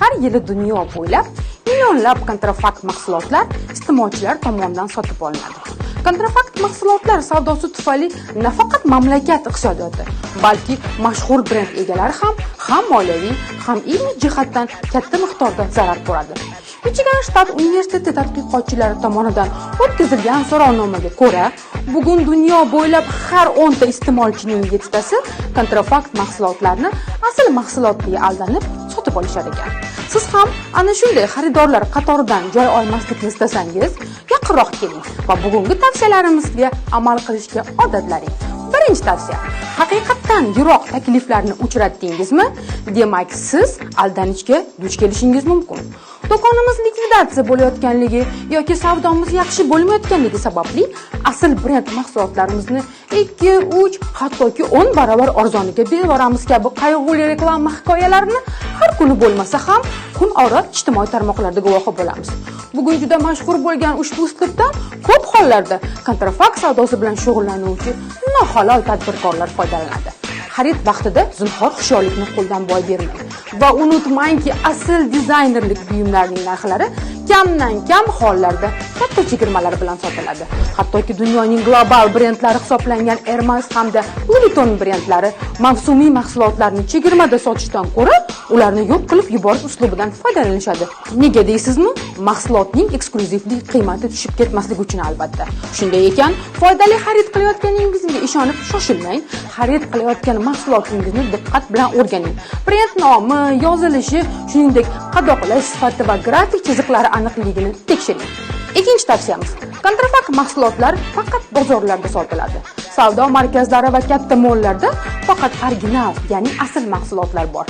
Har yili dunyo bo'ylab millionlab kontrafakt mahsulotlar iste'molchilar tomonidan sotib olinadi. Kontrafakt mahsulotlar savdosi tufayli nafaqat mamlakat iqtisodiyoti, balki mashhur brend egalari ham moliyaviy, ham ilmiy jihatdan katta miqdorda zarar ko'radi. Michigan shtat universiteti tadqiqotchilari tomonidan o'tkazilgan so'rovnomaga ko'ra, bugun dunyo bo'ylab har 10 ta iste'molchining 7 tasi kontrafakt mahsulotlarni asl mahsulotiga aldanib sotib olishar ekan. Siz ham ana shunday xaridorlar qatoridan joy olmaslikni istasangiz, yaqinroq keling va bugungi tavsiyalarimizga amal qilishga odatlaning. Birinchi tavsiya: haqiqatdan yiroq takliflarni uchratdingizmi? Demak, siz aldanishga duch kelishingiz mumkin. Do'konimiz likvidatsiya bo'layotganligi yoki savdomiz yaxshi bo'lmayotganligi sababli asl brend mahsulotlarimizni 2, 3, hattoki 10 barobar arzoniga beramiz kabi qayg'uli reklama hikoyalarini har kuni bo'lmasa ham kun ora ijtimoiy tarmoqlarda guvohi bo'lamiz. Bugun juda mashhur bo'lgan ushbu uslubdan ko'p hollarda kontrafakt savdosi bilan shug'ullanuvchi nohalol tadbirkorlar foydalanadi. Xarid vaqtida zinhor hushyorlikni qo'ldan boy bermang va unutmangki, asl dizaynerlik buyumlarining narxlari kamdan kam hollarda katta chegirmalar bilan sotiladi. Hattoki dunyoning global brendlari hisoblangan Hermes hamda Louis Vuitton brendlari mavsumiy mahsulotlarni chegirmada sotishdan ko'ra, ularni yo'q qilib yuborish uslubidan foydalanishadi. Nega deysizmi? Mahsulotning eksklyuzivlik qiymati tushib ketmasligi uchun albatta. Shunday ekan, foydali xarid qilayotganingizga ishonib shoshilmang. Xarid qilayotgan mahsulotingizni diqqat bilan o'rganing. Brend nomi, yozilishi, shuningdek qadoqlash sifati va grafik chiziqlari aniqligini tekshiring. Ikkinchi tavsiyamiz: kontrafakt mahsulotlar faqat bozorlarda sotiladi. Savdo markazlari va katta mollarda faqat original, ya'ni asl mahsulotlar bor.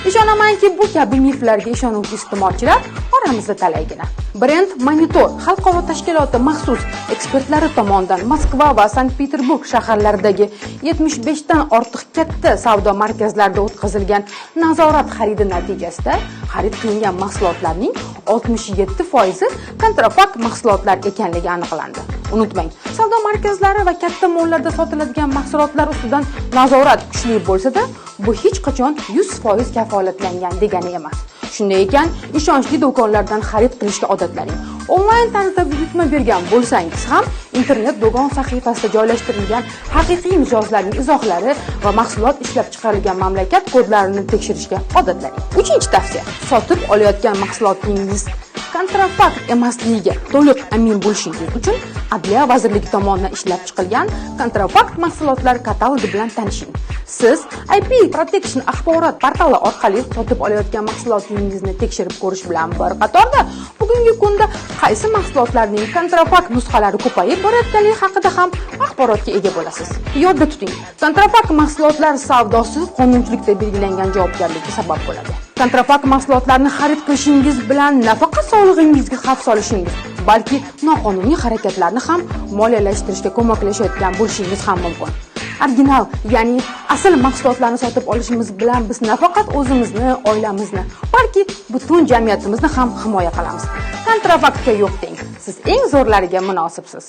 Ishonamanki, bu kabi miflarga ishonuvchi iste'molchilar oramizda talaygina. Brend Monitor xalqaro tashkiloti maxsus ekspertlari tomonidan Moskva va Sankt-Peterburg shaharlaridagi 75 dan ortiq katta savdo markazlarida o'tkazilgan nazorat xaridi natijasida xarid qilingan mahsulotlarning 67% kontrafakt mahsulotlar ekanligi aniqlandi. Unutmang, savdo markazlari va katta mollarda sotiladigan mahsulotlar ustidan nazorat kuchli bo'lsa-da, bu hech qachon 100% kafolatlangan degani emas. Shunday ekan, ishonchli do'konlardan xarid qilishga odatlaning. Onlayn tarzda buyurtma bergan bo'lsangiz ham, internet do'kon sahifasida joylashtirilgan haqiqiy mijozlarning izohlari va mahsulot ishlab chiqarilgan mamlakat kodlarini tekshirishga odatlaning. Uchinchi tavsiya: sotib olayotgan mahsulotingiz kontrafakt emasligiga to'liq amin bo'lishingiz uchun Adliya vazirligi tomonidan ishlab chiqilgan kontrafakt mahsulotlar katalogi bilan tanishing. Siz IP Protection axborot portali orqali sotib olayotgan mahsulotingizni tekshirib ko'rish bilan bir qatorda bugungi kunda qaysi mahsulotlarning kontrafakt nusxalari ko'payib borayotganligi haqida ham axborotga ega bo'lasiz. Yodda tuting, kontrafakt mahsulotlar savdosi qonunchilikda belgilangan javobgarlikka sabab bo'ladi. Kontrafakt mahsulotlarni xarid qilishingiz bilan nafaqat sog'lig'ingizga xavf solishingiz, balki noqonuniy harakatlarni ham moliyalashtirishga ko'maklashayotgan bo'lishingiz ham mumkin. Original, ya'ni asl mahsulotlarni sotib olishimiz bilan biz nafaqat o'zimizni, oilamizni, balki butun jamiyatimizni ham himoya qilamiz. Kontrafaktga yo'q deng. Siz eng zo'rlariga munosibsiz.